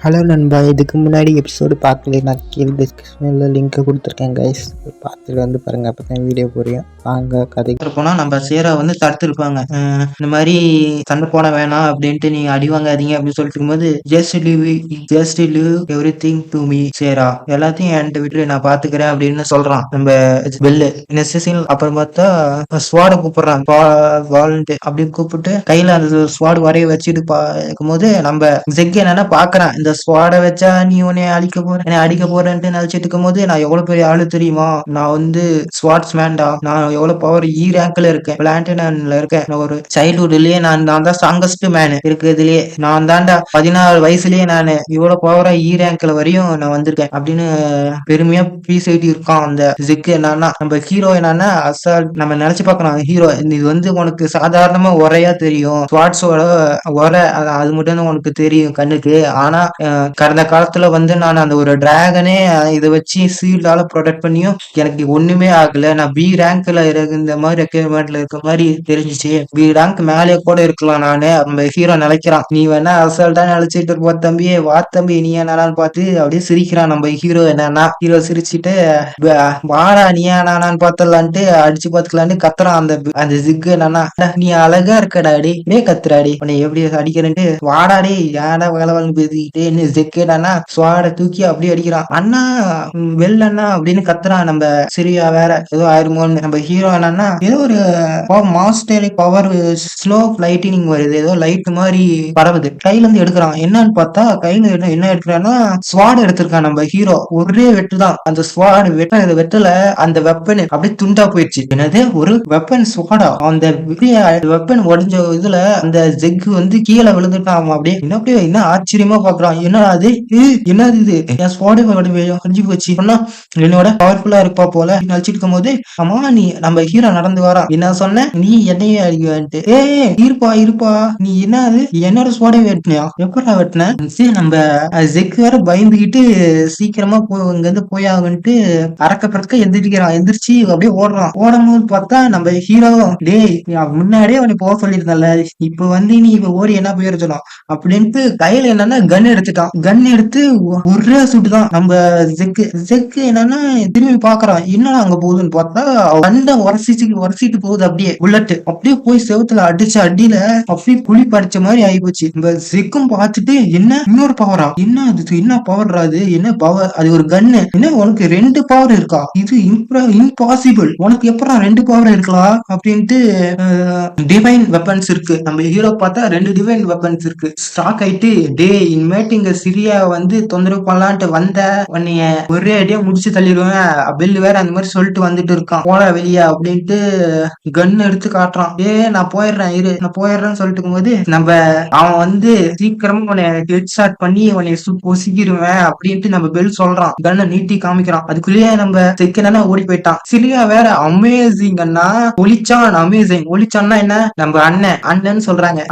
Hello நண்பா, இதுக்கு முன்னாடி எபிசோடு பார்க்கல, நான் கீழே டிஸ்கிரிப்ஷனில் லிங்க்கை கொடுத்துருக்கேன் கைஸ். பார்த்துட்டு வந்து பாருங்கள், அப்போ தான் வீடியோ புரியும். வாங்க கதைக்கு போனால் நம்ம சேரா வந்து தடுத்துருப்பாங்க. இந்த மாதிரி சண்டை போட வேணாம் அப்படின்ட்டு நீங்கள் அடி வாங்காதீங்க அப்படின்னு சொல்லிட்டு இருக்கும்போது just live every thing to me சேரா, எல்லாத்தையும் என்கிட்ட விட்டு நான் பார்த்துக்கிறேன் அப்படின்னு சொல்கிறான் நம்ம பெல்லு. அப்புறம் பார்த்தா ஸ்வாடை கூப்பிடுறான், வாலண்ட் அப்படின்னு கூப்பிட்டு கையில் அந்த ஸ்வாடு வரைய வச்சுட்டு பார்க்கும்போது நம்ம ஜெக் என்னன்னா பார்க்குறான். இந்த ஸ்வாட வச்சா நீ உன்னை அடிக்க போறேன்ட்டு நினைச்சிட்டு இருக்கும் போது, நான் எவ்வளவு பெரிய ஆளு தெரியுமா, நான் வந்து ஸ்வாட்ஸ் மேன்டா, நான் எவ்வளவு பவர் ரேங்க்ல இருக்கேன், பிளான்டன்ல இருக்கேன், நான் ஒரு சைல்ட்ஹுட்லயே நான் தான் ஸ்ட்ராங்கஸ்ட் மேன் இருக்குதுலயே, நான் தான்டா 14 வயசுலயே நான் இவ்வளவு பவரா ரேங்க்ல வரையும் நான் வந்திருக்கேன் அப்படின்னு பெருமையா பேசிட்டு இருக்கான் அந்த ஜிக்கு. என்னன்னா நம்ம ஹீரோ என்னன்னா அசால்ட் நம்ம நினைச்சு பார்க்கணும், ஹீரோ இது வந்து உனக்கு சாதாரணமா உரையா தெரியும், ஸ்வாட்ஸோட உரை அது மட்டும் தான் உனக்கு தெரியும் கண்ணுக்கு. ஆனா கடந்த காலத்துல வந்து நான் அந்த ஒரு டிராகனே இதை வச்சு சீல்டால ப்ரொடெக்ட் பண்ணியும் எனக்கு ஒண்ணுமே ஆகல, நான் பி ரேங்க்ல இந்த மாதிரி ரெக்யர்மெண்ட்ல இருக்க மாதிரி தெரிஞ்சிச்சு, பி ரேங்க் மேலே கூட இருக்கலாம் நானு. நம்ம ஹீரோ நினைக்கிறான், நீ வேணா அசால்ட்டா நினைச்சிட்டு இருப்ப தம்பி, வா தம்பி நீ என்னன்னு பார்த்து அப்படியே சிரிக்கிறான் நம்ம ஹீரோ. என்னன்னா ஹீரோ சிரிச்சுட்டு வாடா நீ நானான்னு பார்த்தலான்ட்டு அடிச்சு பார்த்துக்கலான்னு கத்துறான் அந்த அந்த ஜிக்கு. என்னன்னா நீ அழகா இருக்கடாடி, டே கத்துறாடி, உன்னை எப்படி அடிக்கிறேன்ட்டு, வாடாடி ஏடா வேலை பேசிக்கிட்டு ஜெக்கேடானா ஸ்வாட தூக்கி அப்படியே அடிக்கிறான். அண்ணா வெள்ளண்ணா அப்படின்னு கத்துறான் நம்ம சிரியா. வேற ஏதோ ஆயிருமோன்னு நம்ம ஹீரோ என்னன்னா ஏதோ ஒரு மாஸ்டர் பவர் ஸ்லோ லைட்டினிங் வருது, ஏதோ லைட் மாதிரி பரவுது, கையில இருந்து எடுக்கிறான். என்னன்னு பார்த்தா கையில என்ன எடுக்கிறான்னா ஸ்வாட் எடுத்திருக்கான் நம்ம ஹீரோ. ஒரே வெட்டு தான், அந்த ஸ்வாட் வெட்டல அந்த வெப்பன் அப்படியே துண்டா போயிடுச்சு. என்னது ஒரு வெப்பன் ஸ்வாடா, அந்த வெப்பன் உடஞ்ச இதுல அந்த ஜெக் வந்து கீழே விழுந்துட்டான். அப்படியே என்ன ஆச்சரியமா பாக்குறான், என்னது என்னது இது, என் ஸ்வாட் அழிஞ்சு போச்சு, என்னோட பவர்ஃபுல்லா இருப்பா போல நினைச்சிட்டு இருக்கும் போது, அம்மா நீ நம்ம ஹீரோ நடந்து வரா, என்ன சொன்ன நீ என்னையே அடிக்கன்ட்டு, இருப்பா நீ என்னது என்னோட ஸ்வாடை வெட்டினியா, எப்படா வெட்டின, நம்ம ஜெக் வேற பயந்துகிட்டு சீக்கிரமா இங்க இருந்து போயாகன்ட்டு அறக்க பறக்க எந்திரிச்சு அப்படியே ஓடும் போது பார்த்தா நம்ம ஹீரோ, டேய் முன்னாடியே அவனை போக சொல்லியிருந்தல, இப்ப வந்து நீ இப்ப ஓடி என்ன போயிருச்சோம் அப்படின்ட்டு கையில என்னன்னா கன் எடுத்துட்டான். கன் எடுத்து ஒரே சுட்டு தான் நம்ம ஜெக்கு என்னன்னா திரும்பி பாக்குறான், என்ன அங்க போகுதுன்னு பார்த்தா கண்ணை உரசிட்டு போகுது, அப்படியே புல்லட் அப்படியே போய் செவுத்துல அடிச்ச அடியில அப்படியே புளி படிச்ச மாதிரி ஆயிப்போச்சு. நம்ம ஜெக்கும் பார்த்துட்டு என்ன இன்னொரு பவரா, என்ன அது என்ன பவர் அது, என்ன பவர், அது ஒரு கன்னு, என்ன உனக்கு 2 பவர் இருக்கா, இது இம்பாசிபிள், உனக்கு எப்படா 2 பவர் இருக்கலாம் அப்படின்ட்டு டிவைன் வெப்பன்ஸ் இருக்கு நம்ம ஹீரோ பார்த்தா 2 டிவைன் வெப்பன்ஸ் இருக்கு. ஸ்டாக் ஆயிட்டு, டே இனிமேட்டு இங்க சிரியா வந்து தொந்தரவு பண்ணலான்ட்டு வந்த உன்னைய ஒரே அடியா முடிச்சு தள்ளிடுவேன், பெல்லு வேற அந்த மாதிரி சொல்லிட்டு வந்துட்டு இருக்கான், போல வெளியே அப்படின்ட்டு கன் எடுத்து காட்டுறான். நான் போயிடுறேன்னு சொல்லிட்டு இருக்கும்போது நம்ம அவன் வந்து சீக்கிரமா உன்னை ஹெட் ஷாட் பண்ணி உன்னை பொசிக்கிடுவேன் அப்படின்ட்டு நம்ம பெல் சொல்றான், கன்னை நீட்டி காமிக்கிறான். அதுக்குள்ளேயே நம்ம செக்கனா ஓடி போயிட்டான். சிரியா வேற அமேசிங் அண்ணா ஒளிச்சான், அமேசிங் ஒளிச்சான்னா என்ன, நம்ம அண்ணன் சொல்றாங்க,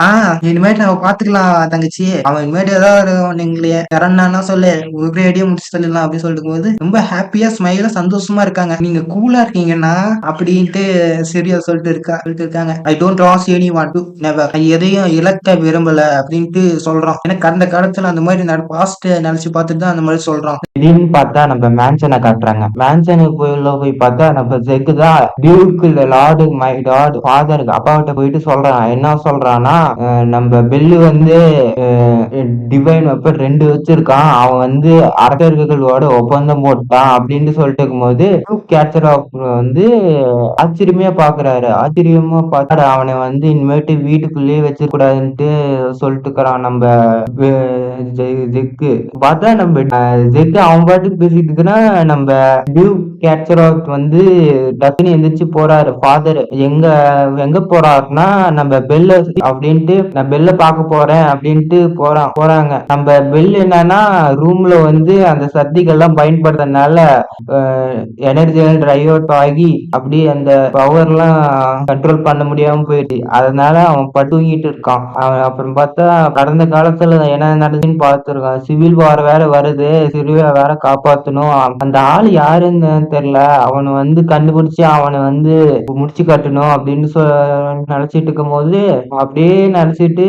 இனிமேட்டு நம்ம பாத்துக்கலாம் தங்கச்சி, அவன் இனிமேட்டு ஏதாவது நீங்களே இறந்தானா சொல்லு ஒரே அடியா முடிச்சு தள்ளலாம் அப்படின்னு சொல்லிட்டு போது ரொம்ப ஹாப்பியா ஸ்மைலா சந்தோஷமா இருக்காங்க. நீங்க கூலா இருக்கீங்கன்னா அப்படின்ட்டு சரியா சொல்லிட்டு இருக்காங்க. I don't lose any want to never, எதையும் இழக்க விரும்பல அப்படின்ட்டு சொல்றான். எனக்கு அந்த காலத்துல அந்த மாதிரி பாஸ்ட் நினைச்சு பார்த்துட்டு தான் அந்த மாதிரி சொல்றான். திடீர்னு பார்த்தா நம்ம மேன்சனை காட்டுறாங்க. மேன்சனுக்கு போய் பார்த்தா நம்ம ஜெக்கு தான் டியூக் லார்டு மை டாட் ஃபாதருக்கு அப்பாவிட்ட போயிட்டு சொல்றான். என்ன சொல்றான்னா, நம்ம பெல்லு வந்து டிவைன் வெப்பன் 2 வச்சிருக்கான், அவன் வந்து அரக்கர்களோட ஒப்பந்தம் போட்டான் அப்படின்னு சொல்லிட்டு இருக்கும்போது கேச்சர் ஆஃப் வந்து ஆச்சரியமா பார்த்து அவனை வந்து இனிமேட்டு வீட்டுக்குள்ளேயே வச்சிருக்க கூடாதுன்ட்டு சொல்லிட்டு இருக்கிறான் நம்ம ஜெக்கு. பார்த்தா நம்ம ஜெக்கு அவன் பாட்டுக்கு பேசிட்டு இருக்குன்னா, நம்ம டியூக் கேச்சர் ஆஃப் வந்து டக்குன்னு எந்திரிச்சு போறாரு. ஃபாதர் எங்க போறாருன்னா, நம்ம பெல்ல அப்படின்ட்டு நான் பெல்ல பார்க்க போறேன் அப்படின்ட்டு போறாங்க. நம்ம பெல் என்னன்னா ரூம்ல வந்து அந்த சக்திகள்லாம் பயன்படுறதுனால எனர்ஜி ட்ரைவ் அவுட் ஆகி அப்படியே அந்த பவர் எல்லாம் கண்ட்ரோல் பண்ண முடியாம போயிடுச்சு. அதனால அவன் தூங்கிட்டு இருக்கான். அப்புறம் பார்த்தா கடந்த காலத்துல என்ன நடந்துன்னு பார்த்துருக்கான். சிவில் வார் வேற வருது, சிறுவை வேற காப்பாத்தணும். அந்த ஆள் யாருன்னு தெரியல, அவனை வந்து கண்டுபிடிச்சு அவனை வந்து முடிச்சு கட்டணும் அப்படின்னு நினைச்சிட்டு இருக்கும் போது அப்படியே நினைச்சிட்டு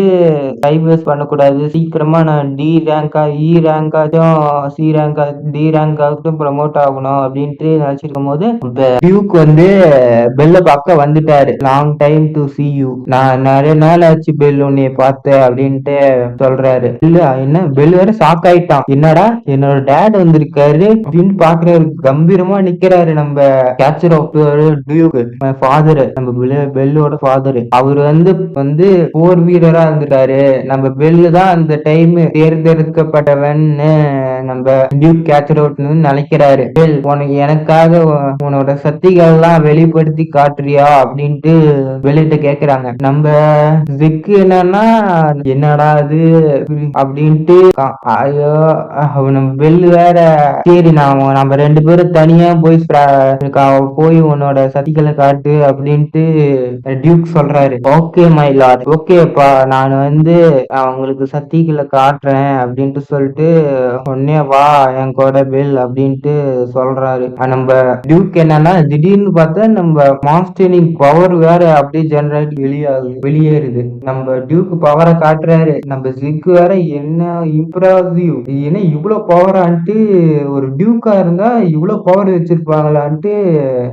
டைம் வேஸ்ட் பண்ணக்கூடாது, சீக்கிரமா நான் டி ரேங்கா இ ரேங்காச்சும் சி ரேங்கா டி ரேங்காச்சும் ப்ரமோட் ஆகணும் அப்படின்ட்டு நினைச்சிருக்கும் போது டியூக் வந்து பெல்ல பார்க்க வந்துட்டாரு. Long time to see you, நான் நிறைய நாள் ஆச்சு பெல் உன்னைய பார்த்தேன் அப்படின்ட்டு சொல்றாரு. இல்ல என்ன பெல் வேற ஷாக் ஆயிட்டான், என்னடா என்னோட டேட் வந்திருக்காரு அப்படின்னு பாக்குறாரு. கம்பீரமா நிக்கிறாரு நம்ம கேப்சர் ஆஃப் டியூக் ஃபாதர், நம்ம பெல்லோட ஃபாதர். அவர் வந்து போர் வீரரா இருந்துட்டாரு. நம்ம பெல்லு தான் அந்த டைம் தேர்ந்தெடுக்கப்பட்டவன்னு நம்ம டியூக் கேப்சர் அவுட்னு நினைக்கிறாரு. பெல் உனக்கு எனக்காக உன்னோட சக்திகள் எல்லாம் வெளிப்படுத்தி காட்டுறியா அப்படின்ட்டு வெளியிட்ட கேக்குறாங்க. நம்ம ஜிக்கு என்னடா அது அப்படின்ட்டு ஐயோ நம்ம பெல்லு வேற சரி நம்ம 2 பேரும் தனியா போய் உன்னோட சக்திகளை காட்டு அப்படின்ட்டு டியூக் சொல்றாரு. ஓகே மை லார்ட், ஓகேப்பா நான் வந்து அவங்களுக்கு சக்திகளை காட்டுறேன் அப்படின்ட்டு சொல்லிட்டு உடனே வா என் கூட பெல் அப்படின்ட்டு சொல்றாரு. நம்ம டியூக் திடீர்னு பார்த்தா நம்ம மான்ஸ்டரிங் பவர் வேற அப்படியே ஜெனரேட் வெளியேறுது. நம்ம டியூக் பவரை காட்டுறாரு. நம்ம ஜிக் வேற என்ன இம்ப்ரெசிவ், என்ன இவ்வளவு பவரான்ட்டு, ஒரு டியூக்கா இருந்தா இவ்வளவு பவர் வச்சிருப்பாங்களான்ட்டு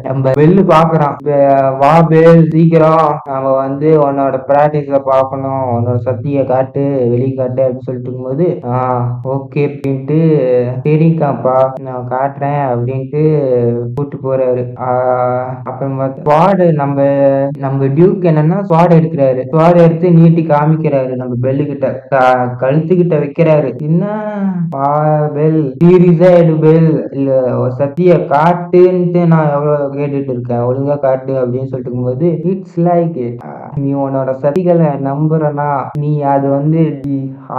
நம்ம பெல்லு பாக்குறான். வா பெல் சீக்கிரம் நம்ம வந்து உன்னோட பிராக்டிஸ பாக்கணும், உன்னோட சக்தியை காட்டு வெளியே காட்டு அப்படின்னு சொல்லிட்டு இருக்கும்போது ஓகே அப்படின்ட்டு சரிக்காப்பா நான் காட்டுறேன் அப்படின்ட்டு கூட்டு போறாரு. அப்புறம் ஸ்வாட் நம்ம டியூக் ஸ்வாட் எடுக்கிறாரு. ஸ்வாட் எடுத்து நீட்டி காமிக்கிறாரு நம்ம பெல்லு கிட்ட, கழுத்துக்கிட்ட வைக்கிறாரு. என்ன பெல் சீரியஸா எடு பெல், இல்ல சத்திய காட்டுன்ட்டு நான் எவ்வளவு கேட்டுட்டு இருக்கேன், ஒழுங்கா காட்டு அப்படின்னு சொல்லிட்டு இருக்கும்போது இட்ஸ் லைக் நீ உன்னோட சதிகளை நம்புறனா, நீ அது வந்து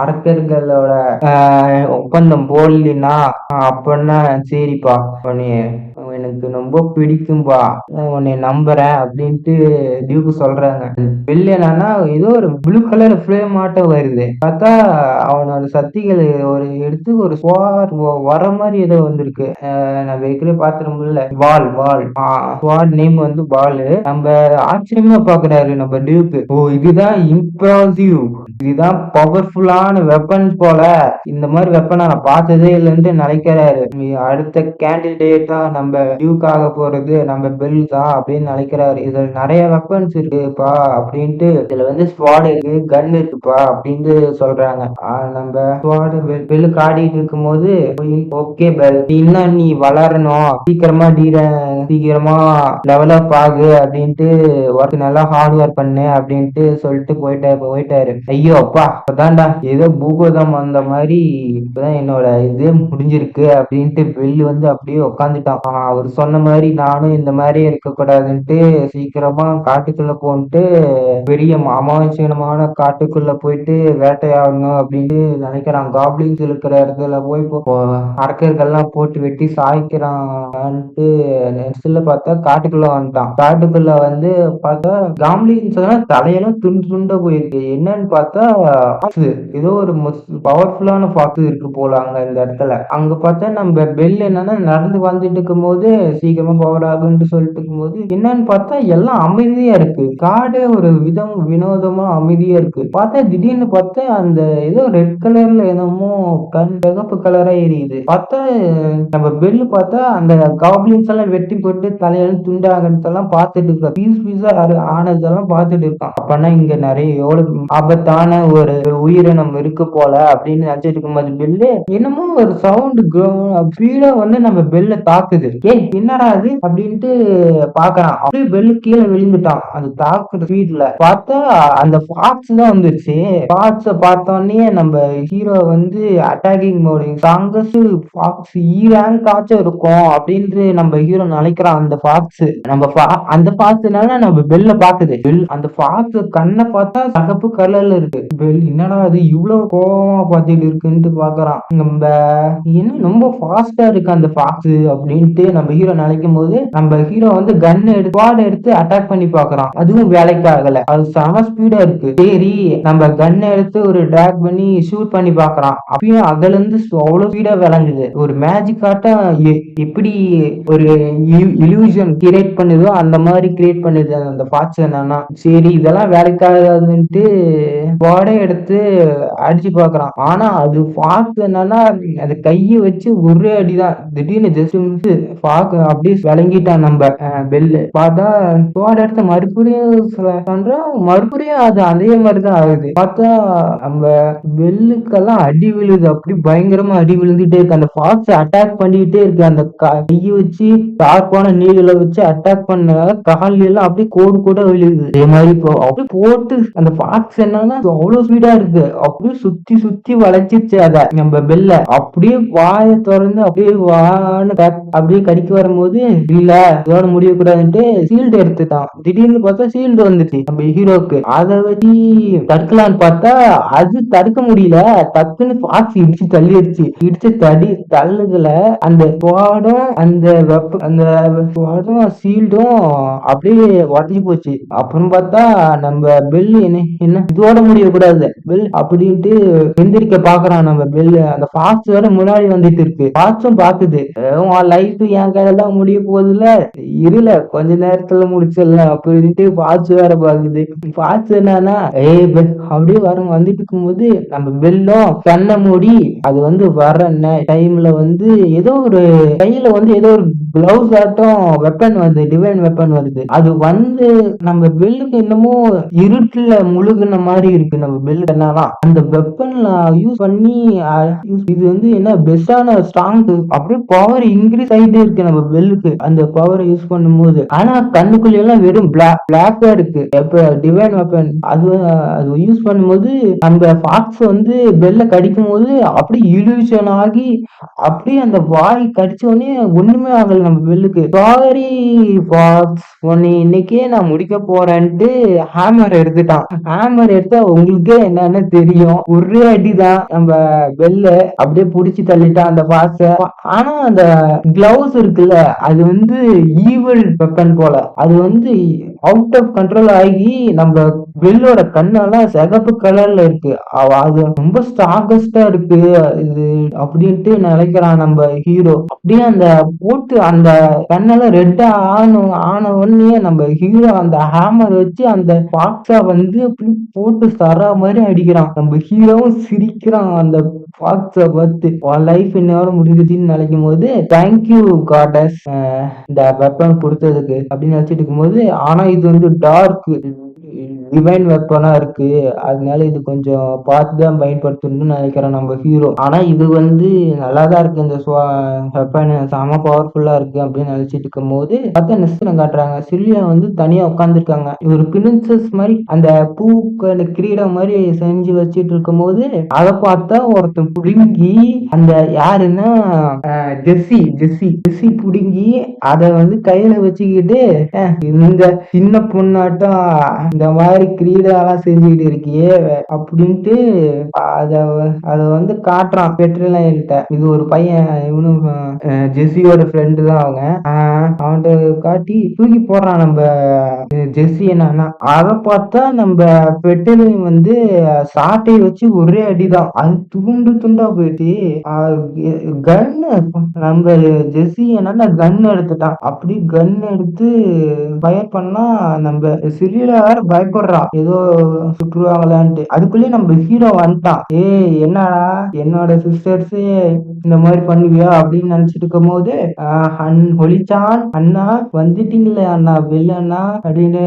அரக்கர்களோட ஒப்பந்தம் போடலினா அப்படின்னா சரிப்பா எனக்கு ரொம்ப பிடிக்கும்பா, உன்னை நம்புறேன் அப்படின்ட்டு டியூக் சொல்றாங்க. வெளியனா ஏதோ ஒரு ப்ளூ கலர் ஃப்ரேம் ஆட்டம் வருது. பார்த்தா அவனோட சக்திகள் ஒரு எடுத்து ஒரு வர மாதிரி ஏதோ வந்திருக்கு. நம்ம ஏற்கனவே பார்த்துருக்கோம்ல ஸ்வாட் நேம் வந்து பால். நம்ம ஆச்சரியமா பாக்குறாரு நம்ம டியூக். ஓ இதுதான் இம்ப்ரெசிவ், இதுதான் பவர்ஃபுல்லான வெப்பன் போல, இந்த மாதிரி வெப்பனை நான் பார்த்ததே இல்லைன்னு நினைக்கிறாரு. அடுத்த கேண்டிடேட்டா நம்ம டியூக் ஆக போறது நம்ம பெல் தான் அப்படின்னு நினைக்கிறாரு. இதுல நிறைய வெப்பன்ஸ் இருக்குப்பா அப்படின்ட்டு, இதுல வந்து ஸ்வாட் இருக்கு, கன் இருக்குப்பா அப்படின்னு சொல்றாங்க. நம்ம ஸ்வாட் பெல்லு காட்டிட்டு இருக்கும் போது ஓகே பெல் இன்னும் நீ வளரணும், சீக்கிரமா டெவலப் ஆகு அப்படின்ட்டு ஒர்க் நல்லா ஹார்ட் ஒர்க் பண்ணு அப்படின்ட்டு சொல்லிட்டு போயிட்டாரு. ஐயோ அப்பா அதான்டா ஏதோ பூகோதம் வந்த மாதிரி இப்பதான் என்னோட இது முடிஞ்சிருக்கு அப்படின்ட்டு பெல்லு வந்து அப்படியே உட்காந்துட்டான். அவர் சொன்ன மாதிரி நானும் இந்த மாதிரி இருக்கக்கூடாதுன்ட்டு சீக்கிரமா காட்டுக்குள்ள போன்ட்டு பெரிய அமானுஷமான காட்டுக்குள்ள போயிட்டு வேட்டையாடணும் அப்படின்ட்டு நினைக்கிறான். காப்ளின்ஸ் இருக்கிற இடத்துல போய் அரக்கர்கள்லாம் போட்டு வெட்டி சாய்க்கிறான்ட்டு பார்த்தா காட்டுக்குள்ள வந்துட்டான். காட்டுக்குள்ள வந்து பார்த்தா காப்ளின்ஸ் தலையெல்லாம் துண்டு துண்டா போயிருக்கு. என்னன்னு பார்த்தா ஏதோ ஒரு பவர்ஃபுல்லான ஃபாக்ஸ் இருக்கு போல அங்க இந்த இடத்துல. அங்க பார்த்தா நம்ம பெல் நடந்து வந்துட்டு இருக்கும் போது சீக்கிரமா பவர் ஆகுன்னு சொல்லிட்டு இருக்கும் போது என்னன்னு பார்த்தா எல்லாம் அமைதியா இருக்கு. காடே ஒரு வினோதமா அமைதியா இருக்கு. பார்த்தா திடீர்னு பார்த்தா அந்த ஏதோ ரெட் கலர்ல என்னமோ சிகப்பு கலரா எரியுது. பார்த்தா நம்ம பெல்லு பார்த்தா அந்த காப்ளின்ஸ் எல்லாம் வெட்டி போட்டு தலையெல்லாம் துண்டாகத்தெல்லாம் பார்த்துட்டு இருக்கா, பீஸா ஆனதெல்லாம் பார்த்துட்டு இருக்கான். அப்பனா இங்க நிறைய எவ்வளவு ஆபத்தான ஒரு உயிரினம் இருக்கு போல அப்படின்னு நினைச்சிட்டு இருக்கும்போது பெல்லு என்னமோ ஒரு சவுண்ட் ஸ்பீடா வந்து நம்ம பெல்ல தாக்குது. என்னடா அது அப்படின்ட்டு பாக்குறான். அப்படியே பெல்லு கீழே விழுந்துட்டான். அது தாக்குற ஸ்பீட்ல பார்த்தா அந்த ஃபாக்ஸ் தான் வந்துருச்சு. ஃபாக்ஸ பார்த்தோன்னே நம்ம ஹீரோ வந்து attacking mode strongest fox rank ஆச்சும் இருக்கும் அப்படின்ட்டு நம்ம ஹீரோ நினைக்கிறான். அந்த ஃபாக்ஸ் அந்த ஃபாக்ஸ்னால நம்ம பெல்ல பாக்குது. அந்த ஃபாக்ஸ் கண்ணை பார்த்தா சகப்பு கலர்ல இருக்கு. இருக்கு. பெல் என்னடா அது இவ்வளவு கோவமா பார்த்துட்டு இருக்குன்ட்டு பாக்குறான். நம்ம என்ன ரொம்ப ஃபாஸ்டா இருக்கு அந்த ஃபாக்ஸ் அப்படின்ட்டு நம்ம ஹீரோ நினைக்கும் போது நம்ம ஹீரோ வந்து கன் எடுத்து அட்டாக் பண்ணி பாக்குறான். அதுவும் வேலைக்கு ஆகல. அது செம ஸ்பீடா இருக்கு. சரி நம்ம கன் எடுத்து ஒரு டிராக் பண்ணி ஷூட் பண்ணி பாக்குறான். அப்பயும் அதுல இருந்து அவ்வளவு ஸ்பீடா விளங்குது. ஒரு மேஜிக் ஆட்டம் எப்படி ஒரு இல்யூஷன் கிரியேட் பண்ணுதோ அந்த மாதிரி கிரியேட் பண்ணுது அந்த ஃபாக்ஸ். என்னன்னா சரி இதெல்லாம் வேலைக்காகாதுன்ட்டு பாடே எடுத்து அடிச்சு பாக்குறான். ஆனா அது ஃபாக்ஸ் என்னன்னா அது கையை வச்சு ஒரே அடிதான். திடீர்னு ஜஸ்ட் அப்படியே விளங்கிட்டான் நம்ம பெல்லு. பார்த்தா ஸ்குவாட் எடுத்து மறுபடியும் பண்றோம். மறுபடியும் அது அதே மாதிரிதான் ஆகுது. பார்த்தா நம்ம பெல்லுக்கெல்லாம் அடி விழுது. அப்படி பயங்கரமா அடி விழுந்துட்டே இருக்கு. அந்த ஃபாக்ஸ் அட்டாக் பண்ணிட்டே இருக்கு. அந்த கையை வச்சு ஷார்ப்பான நீடில வச்சு அட்டாக் பண்ணனால கால் எல்லாம் அப்படியே கோடு கூட விழுது. அதே மாதிரி இப்போ அப்படியே போட்டு அந்த ஃபாக்ஸ் என்னன்னா அவ்வளவு ஸ்பீடா இருக்கு. அப்படியே சுத்தி சுத்தி வளைச்சிருச்சு அத நம்ம பெல்ல. அப்படியே வாயை திறந்து அப்படியே வான்னு அப்படியே கடிக்க வரும்போது இல்ல இதோட முடிய கூடாதுன்ட்டு ஷீல்டு எடுத்துட்டான். திடீர்னு பார்த்தா ஷீல்டு வந்துச்சு நம்ம ஹீரோக்கு. அதை வச்சு தடுக்கலான்னு பார்த்தா அது தடுக்க முடியல. டக்குன்னு ஃபாக்ஸ் இடிச்சு தள்ளிடுச்சு. இடிச்சு தள்ளுதுல அந்த ஸ்குவாடும் அந்த ஸ்குவாடும் ஷீல்டும் அப்படியே உடஞ்சி போச்சு. அப்புறம் பார்த்தா நம்ம பெல் என்ன இதோட முடிய கூடாது பெல் அப்படின்ட்டு எந்திரிக்க பாக்குறான். நம்ம பெல் அந்த ஃபாக்ஸோட முன்னாடி வந்துட்டு இருக்கு. ஃபாக்ஸும் பாக்குது உன் லைஃப் என் கையெல்லாம் முடிய போகுதுல இருல கொஞ்ச நேரத்துல முடிச்சிடலாம் அப்படின்ட்டு ஃபாக்ஸ் வேற பாக்குது. ஃபாக்ஸ் என்னன்னா அப்படியே வந்துட்டு இருக்கும்போது நம்ம பெல்லும் கண்ணை மூடி அது வந்து வர்ற டைம்ல வந்து ஏதோ ஒரு கையில வந்து ஏதோ ஒரு கிளவுஸ் ஆட்டம் வெப்பன் வருது. டிவைன் வெப்பன் வருது. அது வந்து நம்ம பெல்லுக்கு என்னமோ இருட்டுல முழுகுன மாதிரி இருக்கு. நம்ம பெல் என்னலாம் அந்த வெப்பன்ல யூஸ் பண்ணி இது வந்து என்ன பெஸ்டான ஸ்ட்ராங் அப்படியே பவர் இன்க்ரீஸ் ஆகிட்டே இருக்கு நம்ம பெல்லுக்கு அந்த பவரை யூஸ் பண்ணும்போது. ஆனா கண்ணுக்குள்ள எல்லாம் வெறும் பிளாக்கா இருக்கு. எப்ப டிவைன் வெப்பன் அது யூஸ் பண்ணும்போது நம்ம ஃபாக்ஸ் வந்து பெல்ல கடிக்கும் போது அப்படியே இல்யூஷன் ஆகி அப்படியே அந்த வாய் கடிச்ச உடனே ஒண்ணுமே ஆகல நம்ம பெல்லுக்கு. சாரி ஃபாக்ஸ் உன்னை இன்னைக்கே நான் முடிக்க போறேன்ட்டு ஹேமர் எடுத்துட்டான். ஹேமர் எடுத்தா உங்களுக்கே என்னன்னு தெரியும். ஒரே அடிதான் நம்ம பெல்ல அப்படியே புடிச்சு தள்ளிட்டான் அந்த ஃபாக்ஸ. ஆனா அந்த கிளவுஸ் இருக்குல்ல அது வந்து ஈவில் வெப்பன் போல. அது வந்து அவுட் ஆஃப் கண்ட்ரோல் ஆகி நம்ம பெல்லோட கண்ணெல்லாம் சிகப்பு கலர்ல இருக்கு. அது ரொம்ப ஸ்ட்ராங்கஸ்டா இருக்கு இது அப்படின்ட்டு நினைக்கிறான் நம்ம ஹீரோ. அப்படியே அந்த போட்டு அந்த கண்ணெல்லாம் ரெட்டா ஆன உடனே நம்ம ஹீரோ அந்த ஹேமர் வச்சு அந்த ஃபாக்ஸ வந்து அப்படி போட்டு சரா மாதிரி அடிக்கிறான். நம்ம ஹீரோவும் சிரிக்கிறான் அந்த ஃபாக்ஸ பார்த்து. லைஃப் இன்னோட முடிஞ்சுன்னு நினைக்கும் போது தேங்க்யூ காடஸ் இந்த வெப்பன் கொடுத்ததுக்கு அப்படின்னு நினைச்சிட்டு இருக்கும்போது ஆனா இது வந்து டார்க் டிவைன் வெப்பனா இருக்கு. அதனால இது கொஞ்சம் பார்த்துதான் பயன்படுத்தணும்னு நினைக்கிறேன் நம்ம ஹீரோ. ஆனா இது வந்து நல்லாதான் இருக்கு. இந்த வெப்பன் செம பவர்ஃபுல்லா இருக்கு அப்படின்னு நினைச்சிட்டு இருக்கும் போது பார்த்தா நெக்ஸ்ட் காட்டுறாங்க. சில்லியா வந்து தனியா உட்காந்துருக்காங்க. ஒரு பிரின்சஸ் மாதிரி அந்த பூக்கு அந்த கிரீடம் மாதிரி செஞ்சு வச்சிட்டு இருக்கும் போது அதை பார்த்தா ஒருத்தன் புடுங்கி அந்த யாருன்னா ஜெஸ்ஸி புடுங்கி அதை வந்து கையில வச்சுக்கிட்டு இந்த சின்ன பொண்ணாட்டம் இந்த மாதிரி கிரீடெல்லாம் செஞ்சுக்கிட்டு இருக்கியே அப்படின்ட்டு அத வந்து காட்டுறான் பெட்ரோல்கிட்ட. இது ஒரு பையன் இவனும் ஜெஸ்ஸியோட ஃப்ரெண்டு தான். அவன்கிட்ட காட்டி தூக்கி போடுறான் நம்ம ஜெஸ்ஸி. என்னன்னா அதை பார்த்தா நம்ம பெட்ரோல் வந்து சாட்டை வச்சு ஒரே அடிதான். அது துண்டா போயிட்டு கன்னு நம்ம ஜெஸ்ஸி என்னன்னா கன் எடுத்துட்டான். அப்படி கன் எடுத்து ஃபயர் பண்ணா நம்ம சிறியில வேற பயப்படுறான் ஏதோ சுற்றுவாங்களான்ட்டு. அதுக்குள்ளேயே நம்ம ஹீரோ வந்துட்டான். என்னடா என்னோட சிஸ்டர்ஸே இந்த மாதிரி பண்ணுவியா அப்படின்னு நினைச்சிட்டு இருக்கும் போது ஒளிச்சான் அண்ணா வந்துட்டீங்களே அண்ணா வெளில அண்ணா அப்படின்னு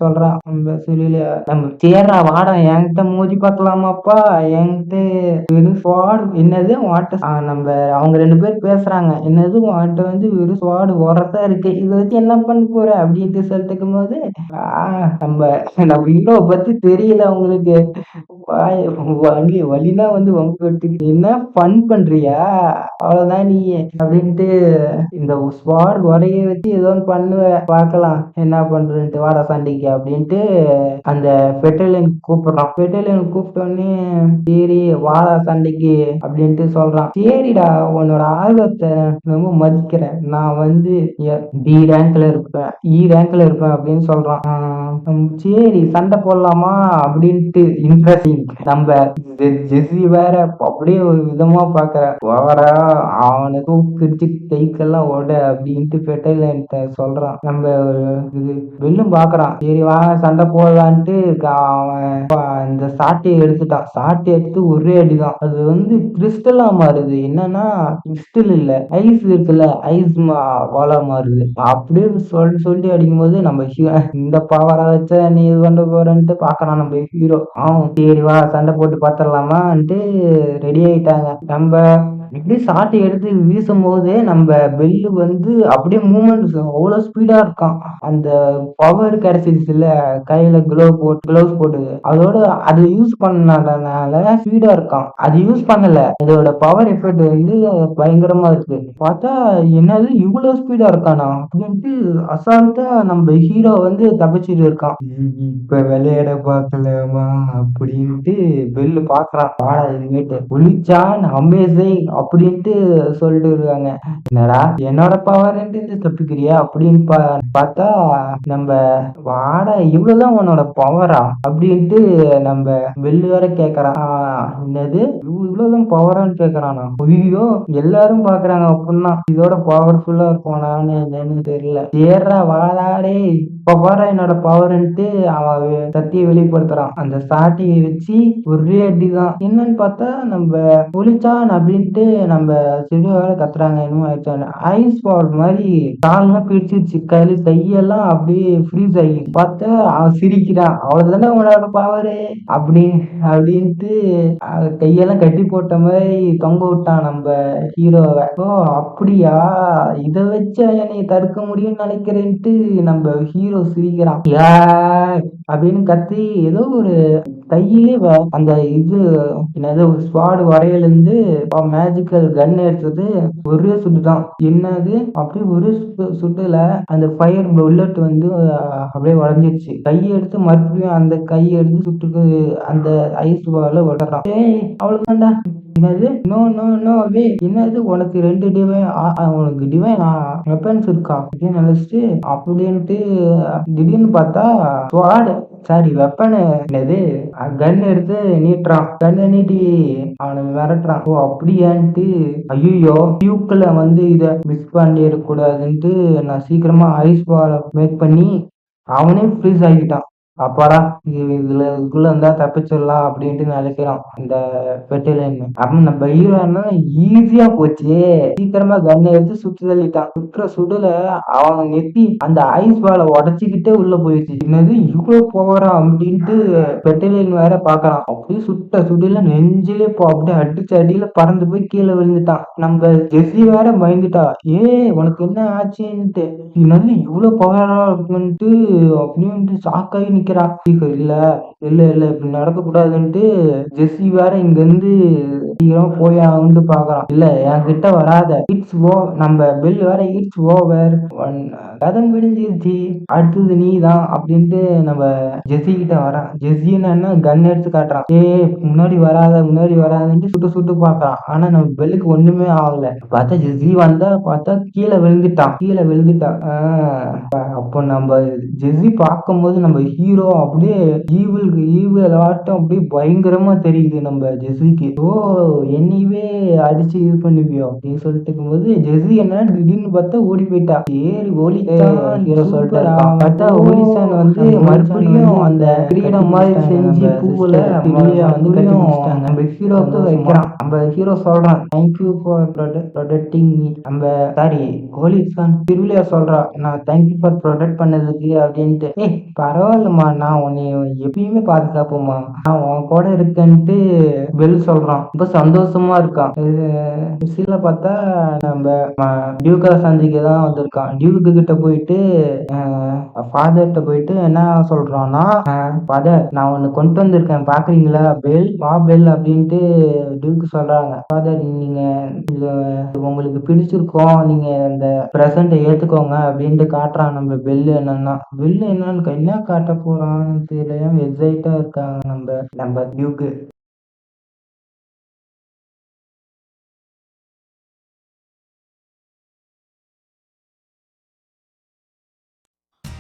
சொல்றான். நம்ம சிறியில நம்ம சேர்றா வாடா என்கிட்ட மோதி பார்க்கலாமாப்பா என்கிட்ட என்னது நம்ம அவங்க ரெண்டு பேர் பேசுறாங்க. என்னது வாட்ட வந்து வெறும் ஸ்வாடு ஓரத்தா இருக்கு. இதை வச்சு என்ன பண்ண போற அப்படின்ட்டு சொல்லிட்டு இருக்கும் போது நம்ம நம்ம ஹீரோவை பத்தி தெரியல உங்களுக்கு. வழினா வந்து வம்பு எடுத்துக்கிட்டு என்ன ஃபன் பண்றியா, அவ்வளவுதான் நீ அப்படின்ட்டு இந்த ஸ்வாட் வரைய வச்சு ஏதோ ஒன்று பண்ணுவ, பார்க்கலாம் என்ன பண்றேன்ட்டு, வாடா சண்டைக்கு அப்படின்ட்டு அந்த பெட்ரோலியன் கூப்பிடுறான். பெட்ரோலியன் கூப்பிட்டோடனே சரி வாடா சண்டைக்கு அப்படின்ட்டு சொல்றான். சரிடா, உன்னோட ஆர்வத்தை ரொம்ப மதிக்கிறேன், நான் வந்து டி ரேங்க்ல இருப்பேன், ரேங்க்ல இருப்பேன் அப்படின்னு சொல்றான். சரி சண்டை போடலாமா அப்படின்ட்டு இன்ட்ரெஸ்டிங். நம்ம ஜெஸ்ஸி வேற அப்படியே ஒரு விதமா பாக்குற, வாடா அவனை தூக்கிடிச்சு கைக்கெல்லாம் ஓட அப்படின்ட்டு பெட்ரோலியன்ட்ட சொல்றான். நம்ம இது வெல்லும் பாக்குறான். சரி வா சண்டை போடலான்ட்டு அவன் இந்த சாட்டையை எடுத்துட்டான். சாட்டை எடுத்து ஒரே அடிதான். அது வந்து கிறிஸ்டலா மாறுது. என்னன்னா கிறிஸ்டல் இல்ல, ஐஸ் இருக்குல்ல, ஐஸ் வாழ மாறுது. அப்படியே சொல்லி அடிக்கும்போது நம்ம இந்த பவரை வச்ச நீ இது பண்ண போறன்ட்டு பாக்குறான் நம்ம ஹீரோ. சரி வா சண்டை போட்டு பாத்திரலாமான்ட்டு ரெடி ஆயிட்டாங்க. நம்ம இப்படி சாட்டை எடுத்து வீசும் போதே நம்ம பெல்லு வந்து அப்படியே மூமெண்ட் அவ்வளவு ஸ்பீடா இருக்கான். அந்த பவர் கிடைச்சிருச்சு இல்ல, கையில கிளவுஸ் போட்டு, அதோட அது யூஸ் பண்ணனால ஸ்பீடா இருக்கான். அது யூஸ் பண்ணல, அதோட பவர் எஃபெக்ட் வந்து பயங்கரமா இருக்கு. பார்த்தா என்னது இவ்வளவு ஸ்பீடா இருக்கானா அப்படின்ட்டு அசால்ட்டா நம்ம ஹீரோ வந்து தப்பிச்சுட்டு இருக்கான். இப்ப விளையாட பார்க்கலாமா அப்படின்ட்டு பெல்லு பாக்குறான். வாடா இதுமேட்டு ஒளிச்சான் அமேசிங் அப்படின்ட்டு சொல்லிட்டு இருக்காங்க. என்னடா என்னோட பவர் தப்பிக்கிறியா அப்படின்னு பார்த்தா நம்ம வாடா இவ்வளவுதான் உன்னோட பவரா அப்படின்ட்டு நம்ம பெல்லு வேற கேக்குறான். என்னது இவ்வளவுதான் பவரான்னு கேக்குறானா? ஐயோ எல்லாரும் பாக்குறாங்க அப்படின்னா இதோட பவர்ஃபுல்லா இருப்பானான்னு என்னன்னு தெரியல. ஏறா வாடாடே இப்ப பாரு என்னோட பவர்ன்ட்டு அவன் சத்தியை வெளிப்படுத்துறான். அந்த சாட்டியை வச்சு ஒரே அடிதான். என்னன்னு பார்த்தா நம்ம ஒளிச்சான் அப்படின்ட்டு நம்ம சிறுவார கத்துறாங்க. இன்னும் ஆயிடுச்சு ஐஸ் பால் மாதிரி கால்லாம் பிடிச்சிருச்சு, கையெல்லாம் அப்படியே ஃப்ரீஸ் ஆகி பார்த்தா அவன் சிரிக்கிறான். அவ்வளவுதானே உன்னோட பவரு அப்படின்ட்டு கையெல்லாம் கட்டி போட்ட மாதிரி தொங்க விட்டான் நம்ம ஹீரோவை. ஓ அப்படியா, இதை வச்சு என்னை தடுக்க முடியும்னு நினைக்கிறேன்ட்டு நம்ம ஹீரோ சிரிக்கிறான். அப்படின்னு கத்தி ஏதோ ஒரு கையிலே அந்த இது என்னது ஸ்வாட் வரையிலிருந்து மேஜிக்கல் கன் எடுத்தது ஒரே சுட்டுதான். என்னது அப்படியே ஒரே சுட்டுல அந்த ஃபயர் புல்லட் வந்து அப்படியே உடஞ்சிருச்சு. கையை எடுத்து மறுபடியும் அந்த கையை எடுத்து சுட்டுக்கு அந்த ஐஸ் பால உடறான். அவ்வளவுதான்டா. என்னது நோ நோ நோ வே, என்னது உனக்கு 2 டிவைன், உனக்கு டிவைன் வெப்பன்ஸ் இருக்கா அப்படின்னு நினைச்சிட்டு அப்படின்ட்டு திடீர்னு பார்த்தா ஸ்வாட் சாரி வெப்பன் என்னது கன் எடுத்து நீட்டுறான். கண்ணை நீட்டி அவனை மிரட்டுறான். ஓ அப்படியான்ட்டு ஐயோ டியூக்ல வந்து இதை மிஸ் பண்ணிடக்கூடாதுன்ட்டு நான் சீக்கிரமா ஐஸ் பாலை மேக் பண்ணி அவனே ஃப்ரீஸ் ஆகிட்டான். அப்பாடா இதுக்குள்ள இருந்தா தப்பிச்சிடலாம் அப்படின்ட்டு நினைக்கிறான் இந்த பெட்டிலியன். அப்ப நம்ம ஹீரோ என்ன ஈஸியா போச்சு, சீக்கிரமா கண்ணை எடுத்து சுட்டு தள்ளிட்டான். சுடுல அவன் நெத்தி அந்த ஐஸ் பாலை உடச்சிக்கிட்டே உள்ள போயிடுச்சு. என்னது இவ்வளவு போவரா அப்படின்ட்டு பெட்டிலியன் வேற பாக்குறான். அப்படியே சுடுல நெஞ்சிலே அப்படியே அடிச்சு அடியில பறந்து போய் கீழே விழுந்துட்டான். நம்ம ஜெஸ்ஸி வேற பயந்துட்டா, உனக்கு என்ன ஆச்சுன்ட்டு. என்னது இவ்வளவு பவரா இருக்குன்ட்டு அப்படின்னு சாக்காகி நிக்கிறா. இல்ல இல்ல இல்ல இப்படி நடக்க கூடாதுன்ட்டு ஜெஸ்ஸி வேற இங்க இருந்து சீக்கிரமா போய் ஆகுன்ட்டு பாக்குறான். இல்ல என்கிட்ட வராத, இட்ஸ் ஓ நம்ம பெல் வேற இட்ஸ் ஓவர், கதை முடிஞ்சிருச்சு, அடுத்தது நீ தான் அப்படின்ட்டு நம்ம ஜெஸ்ஸி கிட்ட வரான். ஜெஸ்ஸி என்ன கன் எடுத்து காட்டுறான். முன்னாடி வராதுன்ட்டு சுட்டு பாக்குறான். ஆனா நம்ம பெல்லுக்கு ஒண்ணுமே ஆகல. பார்த்தா ஜெஸ்ஸி வந்தா பார்த்தா கீழே விழுந்துட்டான். அப்போ நம்ம ஜெஸ்ஸி பார்க்கும்போது நம்ம ஹீரோ அப்படியே ஈவில் ஆட்டம் அப்படியே பயங்கரமா தெரியுது நம்ம ஜெஸ்ஸிக்கு. ஓ என்னையவே அடிச்சு இது பண்ணுவியோ அப்படின்னு சொல்லிட்டு இருக்கும்போது ஜெஸ்ஸி என்ன திடீர்னு பார்த்தா ஓடி போயிட்டா. சரி ஓலிசான் ஹீரோ சொல்லிட்டு இருக்கான். பார்த்தா ஓலிசான் வந்து மறுபடியும் அந்த கிரீடம் மாதிரி செஞ்சு பூவுல வந்து கட்டி முடிச்சிட்டாங்க. நம்ம ஹீரோக்கு வைக்கிறான். நம்ம ஹீரோ சொல்றான், தேங்க்யூ ஃபார் ப்ரொடெக்டிங் மீ. நம்ம சாரி ஓலிசான் திருவிழா சொல்றா, நான் தேங்க்யூ ஃபார் ப்ரொடெக்ட் பண்ணதுக்கு அப்படின்ட்டு. பரவாயில்லம்மா, நான் உன்னை எப்பயுமே பாதுகாப்புமா, நான் உன் கூட இருக்கேன்ட்டு பெல் சொல்றான். ரொம்ப சந்தோஷமா இருக்கான். சீல பார்த்தா நம்ம டியூக்கை சந்திக்க தான் வந்திருக்கான். டியூக்கு கிட்ட போயிட்டு ஃபாதர்கிட்ட போயிட்டு என்ன சொல்றான்னா, ஃபாதர் நான் ஒன்று கொண்டு வந்திருக்கேன் பார்க்குறீங்களா, பெல் வா பெல் அப்படின்ட்டு டியூக்கு சொல்றாங்க. ஃபாதர் நீங்க இது உங்களுக்கு பிடிச்சிருக்கோம், நீங்க இந்த ப்ரெசண்ட்டை ஏத்துக்கோங்க அப்படின்ட்டு காட்டுறான். நம்ம பெல்லு என்னன்னு என்ன காட்ட போறான்னு தெரியல, எக்ஸைட்டா இருக்காங்க நம்ம டியூக்கு.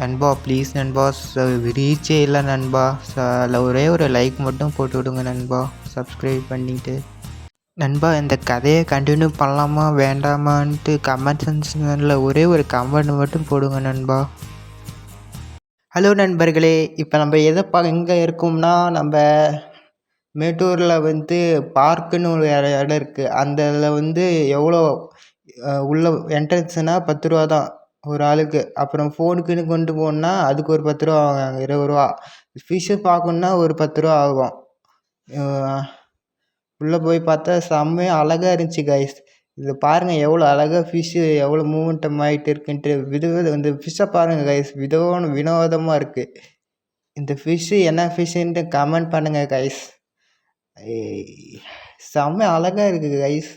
நண்பா ப்ளீஸ் நண்பா, ரீச்சே இல்லை நண்பா. ஒரே ஒரு லைக் மட்டும் போட்டு விடுங்க நண்பா, சப்ஸ்கிரைப் பண்ணிவிட்டு. நண்பா இந்த கதையை கண்டினியூ பண்ணலாமா வேண்டாமான்ட்டு கமெண்ட் செக்ஷனில் ஒரே ஒரு கமெண்ட் மட்டும் போடுங்க நண்பா. ஹலோ நண்பர்களே, இப்போ நம்ம எங்கே இருக்கோம்னா, நம்ம மேட்டூரில் வந்து பார்க்குன்னு ஒரு இடம் இருக்குது. அந்த இதில் வந்து எவ்வளோ உள்ள என்ட்ரன்ஸுனால் 10 ரூபா தான் ஒரு ஆளுக்கு. அப்புறம் ஃபோனுக்குன்னு கொண்டு போகணுன்னா அதுக்கு ஒரு 10 ரூபா ஆகும், 20 ரூபா. ஃபிஷ்ஷு பார்க்கணுன்னா ஒரு 10 ரூபா ஆகும். உள்ளே போய் பார்த்தா செம்மையாக அழகாக இருந்துச்சு கைஸ். இது பாருங்கள் எவ்வளோ அழகாக ஃபிஷ்ஷு எவ்வளோ மூமெண்டம் ஆகிட்டு இருக்குன்ட்டு. இந்த ஃபிஷ்ஷை பாருங்கள் கைஸ், வினோதமாக இருக்குது. இந்த ஃபிஷ்ஷு என்ன ஃபிஷ்ஷுன்ட்டு கமெண்ட் பண்ணுங்கள் கைஸ். செம்ம அழகாக இருக்குது கைஸ்.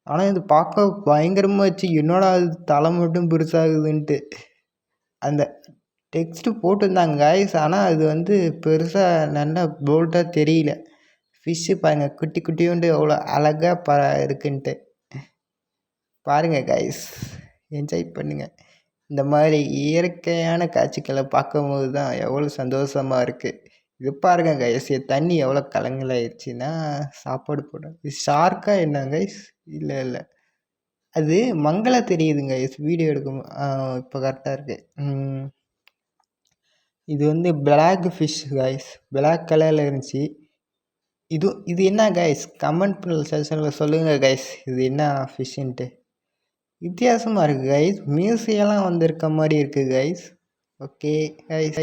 ஆனால் இது பார்க்க பயங்கரமாக வச்சு என்னோட அது தலை மட்டும் பெருசாகுதுன்ட்டு அந்த டெக்ஸ்ட்டு போட்டிருந்தாங்க கைஸ். ஆனால் அது வந்து பெருசாக நல்லா போல்ட்டாக தெரியல. ஃபிஷ்ஷு பாருங்கள் குட்டி குட்டியோண்டு எவ்வளோ அழகாக இருக்குன்ட்டு பாருங்கள் கைஸ், என்ஜாய் பண்ணுங்கள். இந்த மாதிரி இயற்கையான காட்சிகளை பார்க்கும்போது தான் எவ்வளோ சந்தோஷமாக இருக்குது. இது பாருங்க கைஸ், தண்ணி எவ்வளோ கலங்கலாயிடுச்சுன்னா சாப்பாடு போட. இது ஷார்க்கா என்ன கைஸ்? இல்லை அது மங்களா தெரியுதுங்க கைஸ் வீடியோ எடுக்கும். இப்போ கரெக்டாக இருக்குது. இது வந்து பிளாக் ஃபிஷ் கைஸ், பிளாக் கலரில் இருந்துச்சு. இது என்ன கைஸ், கமெண்ட் செக்ஷனில் சொல்லுங்கள் கைஸ், இது என்ன ஃபிஷ்ஷுன்ட்டு. வித்தியாசமாக இருக்குது கைஸ், மியூசியெல்லாம் வந்திருக்க மாதிரி இருக்குது கைஸ். Okay guys.